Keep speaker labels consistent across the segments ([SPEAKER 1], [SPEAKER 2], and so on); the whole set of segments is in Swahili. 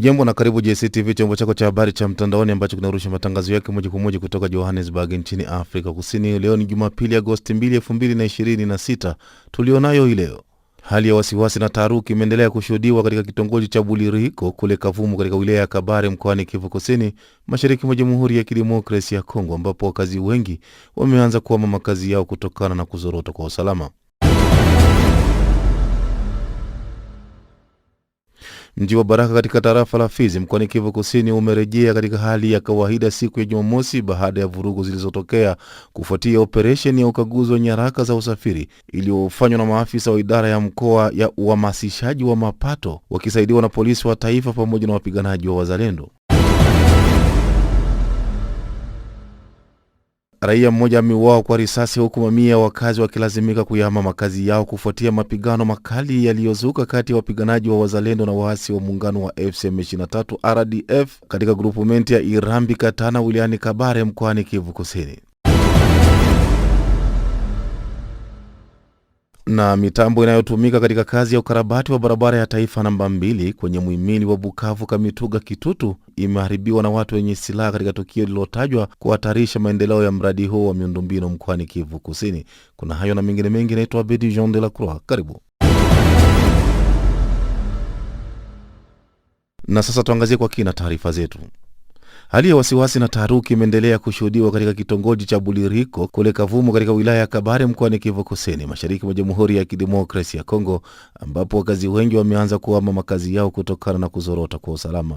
[SPEAKER 1] Hujambo na karibu JCTV, chombo chako cha habari cha mtandaoni ambacho kinarusha matangazo yake moja kwa moja kutoka Johannesburg nchini Afrika Kusini. Leo ni Jumapili, Agosti 2, 2026. Tulionayo hii leo: hali ya wasiwasi na taharuki imeendelea kushuhudiwa katika kitongoji cha Buliriko kule Kavumu katika wilaya ya Kabare mkoani Kivu Kusini, mashariki mwa Jamhuri ya Kidemokrasia ya Kongo, ambapo wakazi wengi wameanza kuhama makazi yao kutokana na kuzorota kwa usalama. Mji wa Baraka katika tarafa la Fizi mkoani Kivu Kusini umerejea katika hali ya kawaida siku ya Jumamosi baada ya vurugu zilizotokea kufuatia operesheni ya ukaguzi wa nyaraka za usafiri iliyofanywa na maafisa wa idara ya mkoa ya uhamasishaji wa mapato wakisaidiwa na polisi wa taifa pamoja na wapiganaji wa wazalendo. Raia mmoja ameuawa kwa risasi huku mamia wakazi wakilazimika kuyahama makazi yao kufuatia mapigano makali yaliyozuka kati ya wapiganaji wa wazalendo na waasi wa muungano wa FCM23 RDF katika grupumenti ya Irambi Katana wilayani Kabare mkoani Kivu Kusini. Na mitambo inayotumika katika kazi ya ukarabati wa barabara ya taifa namba 2 kwenye muhimili wa Bukavu Kamituga Kitutu imeharibiwa na watu wenye silaha katika tukio lililotajwa kuhatarisha maendeleo ya mradi huo wa miundombinu mkoani Kivu Kusini. Kuna hayo na mengine mengi. Naitwa Abedi Jean de la Croix. Karibu. Na sasa tuangazie kwa kina taarifa zetu. Hali ya wasiwasi na taharuki imeendelea kushuhudiwa katika kitongoji cha Buliriko kule Kavumu katika wilaya ya Kabare mkoani Kivu Kusini, mashariki mwa Jamhuri ya Kidemokrasia ya Kongo, ambapo wakazi wengi wameanza kuhama makazi yao kutokana na kuzorota kwa usalama.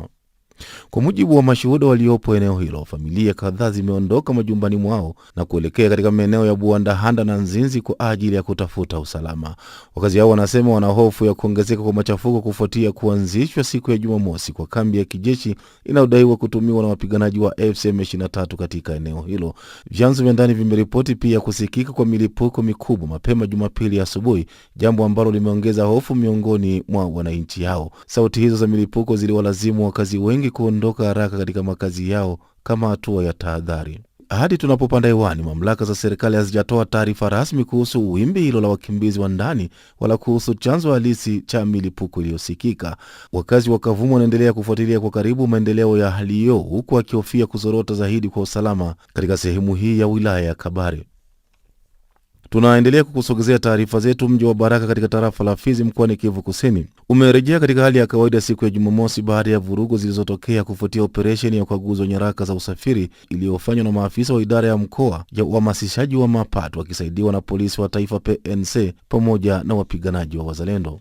[SPEAKER 1] Kwa mujibu wa mashuhuda waliopo eneo hilo, familia kadhaa zimeondoka majumbani mwao na kuelekea katika maeneo ya Buandahanda na Nzinzi kwa ajili ya kutafuta usalama. Wakazi hao wanasema wana hofu ya kuongezeka kwa machafuko kufuatia kuanzishwa siku ya Jumamosi kwa kambi ya kijeshi inayodaiwa kutumiwa na wapiganaji wa FCM23 katika eneo hilo. Vyanzo vya ndani vimeripoti pia kusikika kwa milipuko mikubwa mapema Jumapili asubuhi, jambo ambalo limeongeza hofu miongoni mwa wananchi hao. Sauti hizo za milipuko ziliwalazimu wakazi wengi kuondoka haraka katika makazi yao kama hatua ya tahadhari. Hadi tunapopanda hewani, mamlaka za serikali hazijatoa taarifa rasmi kuhusu wimbi hilo la wakimbizi wa ndani wala kuhusu chanzo halisi cha milipuko iliyosikika. Wakazi wa Kavumu wanaendelea kufuatilia kwa karibu maendeleo ya hali hiyo, huku wakihofia kuzorota zaidi kwa usalama katika sehemu hii ya wilaya ya Kabare. Tunaendelea kukusogezea taarifa zetu. Mji wa Baraka katika tarafa la Fizi mkoani Kivu Kusini umerejea katika hali ya kawaida siku ya Jumamosi baada ya vurugu zilizotokea kufuatia operesheni ya ukaguzi wa nyaraka za usafiri iliyofanywa na maafisa wa idara ya mkoa ya uhamasishaji wa mapato wakisaidiwa na polisi wa taifa PNC pamoja na wapiganaji wa wazalendo.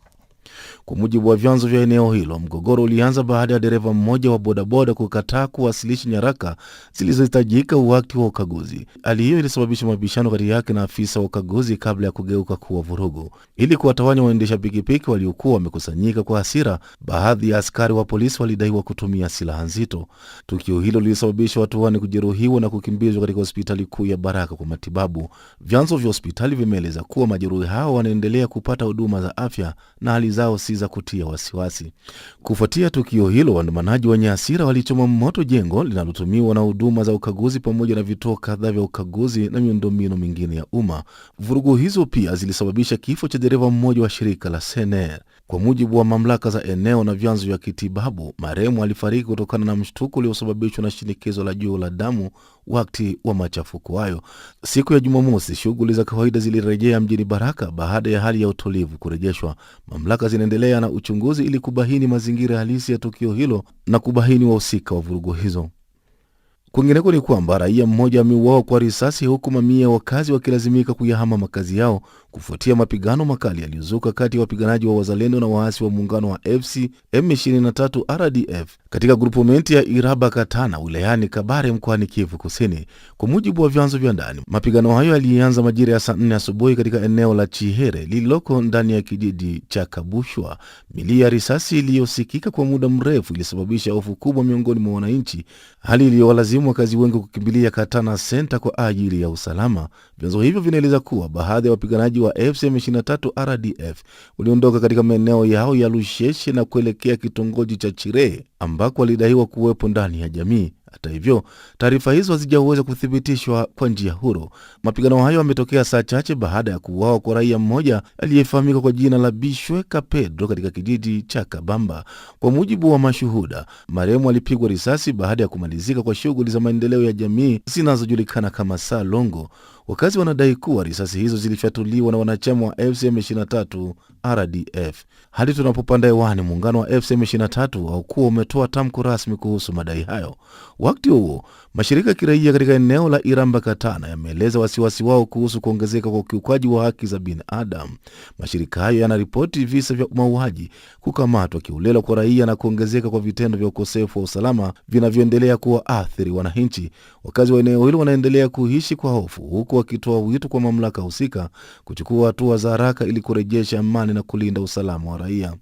[SPEAKER 1] Kwa mujibu wa vyanzo vya eneo hilo, mgogoro ulianza baada ya dereva mmoja wa bodaboda kukataa kuwasilisha nyaraka zilizohitajika wakati wa ukaguzi. Hali hiyo ilisababisha mabishano kati yake na afisa wa ukaguzi kabla ya kugeuka kuwa vurugu. Ili kuwatawanya waendesha pikipiki waliokuwa wamekusanyika kwa hasira, baadhi ya askari wa polisi walidaiwa kutumia silaha nzito. Tukio hilo lilisababisha watu wanne kujeruhiwa na kukimbizwa katika hospitali kuu ya Baraka kwa matibabu. Vyanzo vya hospitali vimeeleza kuwa majeruhi hao wanaendelea kupata huduma za afya na hali zao si za kutia wasiwasi. Kufuatia tukio hilo, waandamanaji wenye hasira walichoma moto jengo linalotumiwa na huduma za ukaguzi pamoja na vituo kadhaa vya ukaguzi na miundombinu mingine ya umma. Vurugu hizo pia zilisababisha kifo cha dereva mmoja wa shirika la SNR. Kwa mujibu wa mamlaka za eneo na vyanzo vya kitibabu, marehemu alifariki kutokana na mshtuko uliosababishwa na shinikizo la juu la damu wakati wa machafuko hayo. Siku ya Jumamosi, shughuli za kawaida zilirejea mjini Baraka baada ya hali ya utulivu kurejeshwa. Mamlaka zinaendelea na uchunguzi ili kubaini mazingira halisi ya tukio hilo na kubaini wahusika wa vurugu hizo. Kwingineko ni kwamba raia mmoja ameuawa kwa risasi huku mamia wakazi wakilazimika kuyahama makazi yao kufuatia mapigano makali yaliyozuka kati ya wapiganaji wa wazalendo na waasi wa muungano wa FCM23 RDF katika grupumenti ya Iraba Katana wilayani Kabare mkoani Kivu Kusini. Kwa mujibu wa vyanzo vya ndani, mapigano hayo yalianza majira ya saa 4 asubuhi katika eneo la Chihere lililoko ndani ya kijiji cha Kabushwa. Milio ya risasi iliyosikika kwa muda mrefu ilisababisha hofu kubwa miongoni mwa wananchi, hali iliyowalazimu wakazi wengi kukimbilia Katana Center kwa ajili ya usalama. Vyanzo hivyo vinaeleza kuwa baadhi ya wapiganaji wa FCM23 RDF waliondoka katika maeneo yao ya Lusheshe na kuelekea kitongoji cha Chirehe ambako walidaiwa kuwepo ndani ya jamii. Hata hivyo, taarifa hizo hazijaweza kuthibitishwa kwa njia huru. Mapigano hayo yametokea saa chache baada ya kuuawa kwa raia mmoja aliyefahamika kwa jina la Bishweka Pedro katika kijiji cha Kabamba. Kwa mujibu wa mashuhuda, marehemu alipigwa risasi baada ya kumalizika kwa shughuli za maendeleo ya jamii zinazojulikana kama Salongo. Wakazi wanadai kuwa risasi hizo zilifyatuliwa na wanachama wa FCM23 RDF. Hadi tunapopanda hewani, muungano wa FCM23 haukuwa umetoa tamko rasmi kuhusu madai hayo. Wakati huo, mashirika ya kiraia katika eneo la Iramba Katana yameeleza wasiwasi wao kuhusu kuongezeka kwa ukiukaji wa haki za binadamu. Mashirika hayo yanaripoti visa vya mauaji, kukamatwa kiholela kwa raia na kuongezeka kwa vitendo vya ukosefu wa usalama vinavyoendelea kuwaathiri wananchi. Wakazi wa eneo hilo wanaendelea kuishi kwa hofu, huku wakitoa wito kwa mamlaka husika kuchukua hatua za haraka ili kurejesha amani na kulinda usalama wa raia.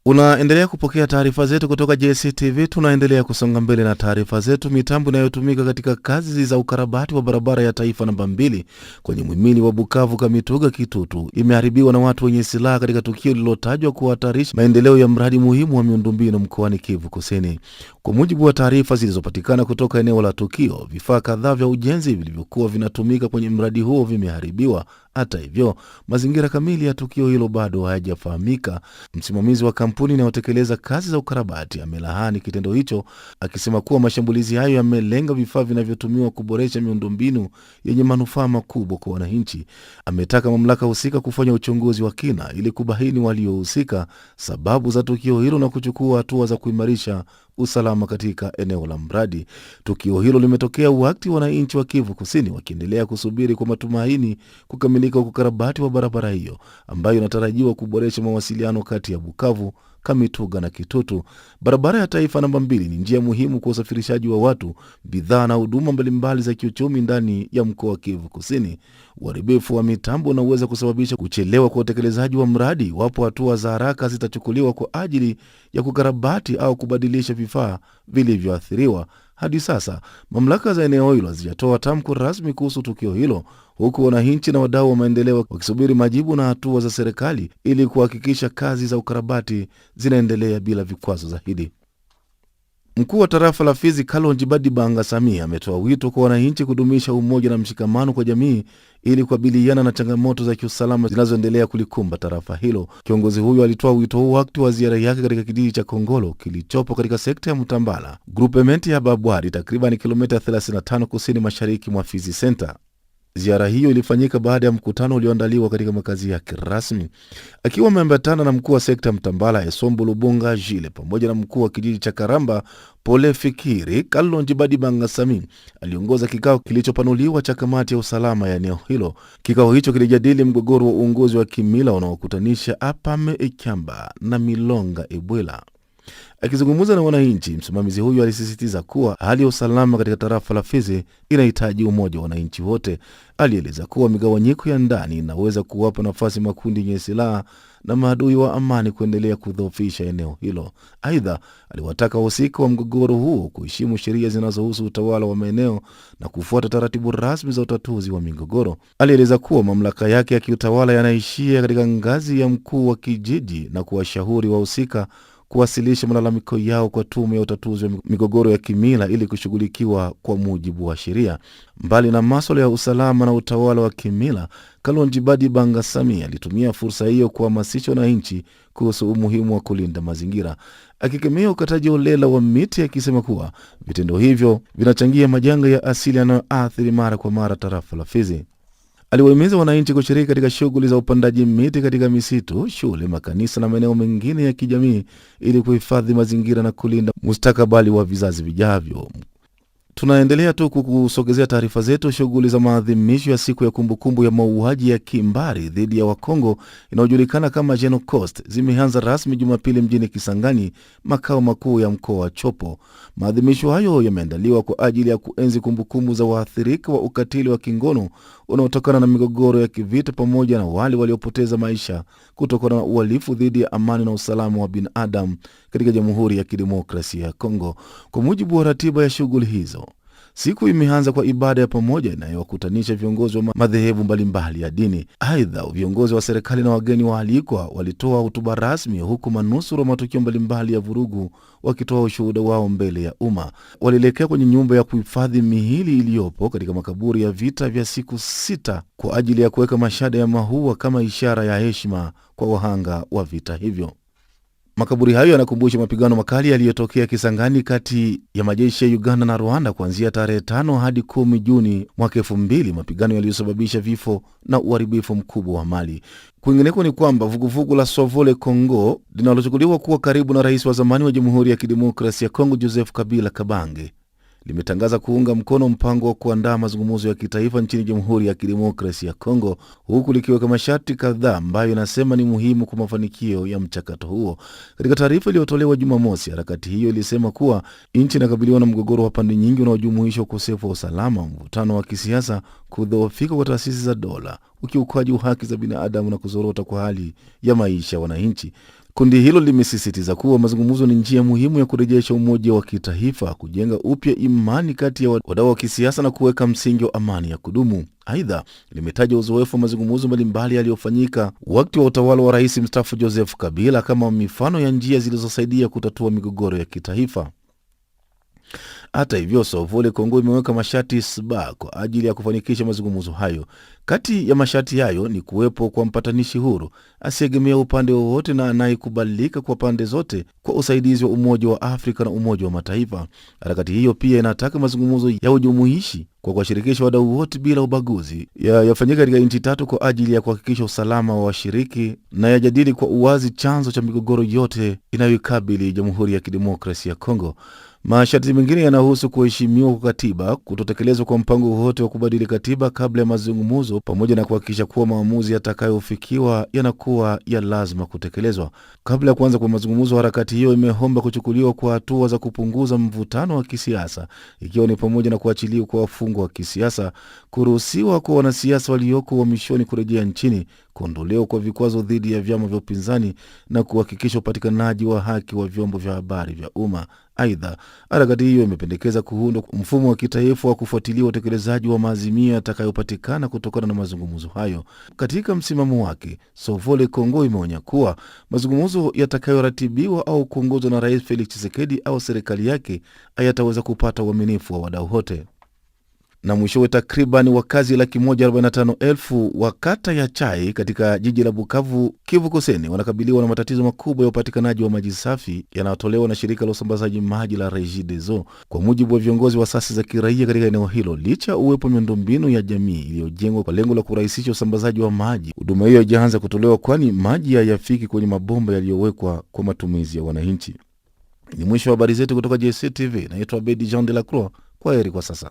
[SPEAKER 1] Unaendelea kupokea taarifa zetu kutoka JCTV. Tunaendelea kusonga mbele na taarifa zetu. Mitambo inayotumika katika kazi za ukarabati wa barabara ya taifa namba 2 kwenye muhimili wa Bukavu Kamituga Kitutu imeharibiwa na watu wenye silaha katika tukio lililotajwa kuhatarisha maendeleo ya mradi muhimu wa miundombinu mkoani Kivu Kusini. Kwa mujibu wa taarifa zilizopatikana kutoka eneo la tukio, vifaa kadhaa vya ujenzi vilivyokuwa vinatumika kwenye mradi huo vimeharibiwa. Hata hivyo, mazingira kamili ya tukio hilo bado hayajafahamika. Msimamizi wa kampuni inayotekeleza kazi za ukarabati amelaani kitendo hicho, akisema kuwa mashambulizi hayo yamelenga vifaa vinavyotumiwa kuboresha miundombinu yenye manufaa makubwa kwa wananchi. Ametaka mamlaka husika kufanya uchunguzi wa kina ili kubaini waliohusika, sababu za tukio hilo na kuchukua hatua za kuimarisha usalama katika eneo la mradi. Tukio hilo limetokea wakati wananchi wa Kivu Kusini wakiendelea kusubiri kwa matumaini kukamilika kwa ukarabati wa barabara hiyo ambayo inatarajiwa kuboresha mawasiliano kati ya Bukavu, Kamituga na Kitutu. Barabara ya taifa namba 2 ni njia muhimu kwa usafirishaji wa watu, bidhaa na huduma mbalimbali za kiuchumi ndani ya mkoa wa Kivu Kusini. Uharibifu wa mitambo unaweza kusababisha kuchelewa kwa utekelezaji wa mradi iwapo hatua za haraka zitachukuliwa kwa ajili ya kukarabati au kubadilisha vifaa vilivyoathiriwa. Hadi sasa, mamlaka za eneo hilo hazijatoa tamko rasmi kuhusu tukio hilo, huku wananchi na wadau wa maendeleo wakisubiri majibu na hatua za serikali ili kuhakikisha kazi za ukarabati zinaendelea bila vikwazo zaidi. Mkuu wa tarafa la Fizi Kalonji Badibanga Samia ametoa wito kwa wananchi kudumisha umoja na mshikamano kwa jamii ili kukabiliana na changamoto za kiusalama zinazoendelea kulikumba tarafa hilo. Kiongozi huyo alitoa wito huu wakati wa ziara yake katika kijiji cha Kongolo kilichopo katika sekta ya Mutambala, grupementi ya Babwari, takriban kilomita 35 kusini mashariki mwa Fizi Center. Ziara hiyo ilifanyika baada ya mkutano ulioandaliwa katika makazi yake rasmi. Akiwa ameambatana na mkuu wa sekta Mtambala Esombo Lubonga Jile pamoja na mkuu wa kijiji cha Karamba Pole Fikiri, Kalonji Badibanga Sami aliongoza kikao kilichopanuliwa cha kamati ya usalama ya eneo hilo. Kikao hicho kilijadili mgogoro wa uongozi wa kimila unaokutanisha Apame Ekyamba na Milonga Ebwela. Akizungumza na wananchi, msimamizi huyu alisisitiza kuwa hali ya usalama katika tarafa la Fizi inahitaji umoja wa wananchi wote. Alieleza kuwa migawanyiko ya ndani inaweza kuwapa nafasi makundi yenye silaha na maadui wa amani kuendelea kudhoofisha eneo hilo. Aidha, aliwataka wahusika wa mgogoro huo kuheshimu sheria zinazohusu utawala wa maeneo na kufuata taratibu rasmi za utatuzi wa migogoro. Alieleza kuwa mamlaka yake ya kiutawala yanaishia katika ngazi ya mkuu wa kijiji na kuwashauri wahusika kuwasilisha malalamiko yao kwa tume ya utatuzi wa migogoro ya kimila ili kushughulikiwa kwa mujibu wa sheria. Mbali na masuala ya usalama na utawala wa kimila, Kalonji Badibanga Samia alitumia fursa hiyo kuhamasisha wananchi kuhusu umuhimu wa kulinda mazingira, akikemea ukataji holela wa miti, akisema kuwa vitendo hivyo vinachangia majanga ya asili yanayoathiri mara kwa mara tarafa la Fizi. Aliwahimiza wananchi kushiriki katika shughuli za upandaji miti katika misitu, shule, makanisa na maeneo mengine ya kijamii ili kuhifadhi mazingira na kulinda mustakabali wa vizazi vijavyo. Tunaendelea tu kukusogezea taarifa zetu. Shughuli za maadhimisho ya siku ya kumbukumbu ya mauaji ya kimbari dhidi ya Wakongo inayojulikana kama Genocost zimeanza rasmi Jumapili mjini Kisangani, makao makuu ya mkoa wa Chopo. Maadhimisho hayo yameandaliwa kwa ajili ya kuenzi kumbukumbu za waathirika wa ukatili wa kingono unaotokana na migogoro ya kivita pamoja na wale waliopoteza maisha kutokana na uhalifu dhidi ya amani na usalama wa binadamu katika Jamhuri ya Kidemokrasia ya Kongo. Kwa mujibu wa ratiba ya shughuli hizo, Siku imeanza kwa ibada ya pamoja inayowakutanisha viongozi wa madhehebu mbalimbali ya dini. Aidha, viongozi wa serikali na wageni waalikwa walitoa hotuba rasmi, huku manusura matukio mbalimbali ya vurugu wakitoa ushuhuda wao mbele ya umma. Walielekea kwenye nyumba ya kuhifadhi miili iliyopo katika makaburi ya vita vya siku 6 kwa ajili ya kuweka mashada ya maua kama ishara ya heshima kwa wahanga wa vita hivyo. Makaburi hayo yanakumbusha mapigano makali yaliyotokea Kisangani kati ya majeshi ya Uganda na Rwanda kuanzia tarehe 5 hadi 10 Juni mwaka 2000, mapigano yaliyosababisha vifo na uharibifu mkubwa wa mali. Kwingineko ni kwamba vuguvugu la Sauve le Congo linalochukuliwa kuwa karibu na rais wa zamani wa Jamhuri ya Kidemokrasia ya Kongo Joseph Kabila Kabange limetangaza kuunga mkono mpango wa kuandaa mazungumzo ya kitaifa nchini Jamhuri ya Kidemokrasia ya Kongo, huku likiweka masharti kadhaa ambayo inasema ni muhimu kwa mafanikio ya mchakato huo. Katika taarifa iliyotolewa Jumamosi, harakati hiyo ilisema kuwa nchi inakabiliwa na mgogoro wa pande nyingi unaojumuisha ukosefu wa usalama, mvutano wa kisiasa, kudhoofika kwa taasisi za dola, ukiukaji wa haki za binadamu na kuzorota kwa hali ya maisha ya wananchi. Kundi hilo limesisitiza kuwa mazungumzo ni njia muhimu ya kurejesha umoja wa kitaifa, kujenga upya imani kati ya wadau wa kisiasa na kuweka msingi wa amani ya kudumu. Aidha, limetaja uzoefu wa mazungumzo mbalimbali yaliyofanyika wakati wa utawala wa rais mstaafu Joseph Kabila kama mifano ya njia zilizosaidia kutatua migogoro ya kitaifa. Hata hivyo, Sauve le Congo imeweka masharti saba kwa ajili ya kufanikisha mazungumzo hayo. Kati ya masharti hayo ni kuwepo kwa mpatanishi huru asiegemea upande wowote na anayekubalika kwa pande zote, kwa usaidizi wa Umoja wa Afrika na Umoja wa Mataifa. Harakati hiyo pia inataka mazungumzo ya ujumuishi kwa kuwashirikisha wadau wote bila ubaguzi yafanyika katika nchi 3 kwa ajili ya kuhakikisha usalama wa washiriki na yajadili kwa uwazi chanzo cha migogoro yote inayoikabili Jamhuri ya Kidemokrasia ya Kongo. Masharti mengine yanahusu kuheshimiwa kwa katiba, kutotekelezwa kwa mpango wote wa kubadili katiba kabla ya mazungumzo, pamoja na kuhakikisha kuwa maamuzi yatakayofikiwa yanakuwa ya lazima kutekelezwa. Kabla ya kuanza kwa mazungumzo, harakati hiyo imeomba kuchukuliwa kwa hatua za kupunguza mvutano wa kisiasa, ikiwa ni pamoja na kuachiliwa kwa wafungwa wa kisiasa, kuruhusiwa kwa wanasiasa walioko uhamishoni kurejea nchini, kuondolewa kwa vikwazo dhidi ya vyama vya upinzani na kuhakikisha upatikanaji wa haki wa vyombo vya habari vya umma. Aidha, harakati hiyo imependekeza kuundwa mfumo wa kitaifa wa kufuatilia utekelezaji wa maazimio yatakayopatikana kutokana na mazungumzo hayo. Katika msimamo wake, Sauve le Congo imeonya kuwa mazungumzo yatakayoratibiwa au kuongozwa na Rais Felix Tshisekedi au serikali yake hayataweza kupata uaminifu wa wadau wote. Na mwishowe, takriban wakazi 145,000 wa kata ya Chai katika jiji la Bukavu, Kivu Kusini, wanakabiliwa na matatizo makubwa ya upatikanaji wa maji safi yanayotolewa na shirika la usambazaji maji la Regideso. Kwa mujibu wa viongozi wa asasi za kiraia katika eneo hilo, licha uwepo miundombinu ya jamii iliyojengwa kwa lengo la kurahisisha usambazaji wa maji, huduma hiyo haijaanza kutolewa, kwani maji hayafiki kwenye mabomba yaliyowekwa kwa matumizi ya wananchi. Ni mwisho wa habari zetu kutoka JCTV. Naitwa Bedi Jean de la Croix. Kwaheri kwa sasa.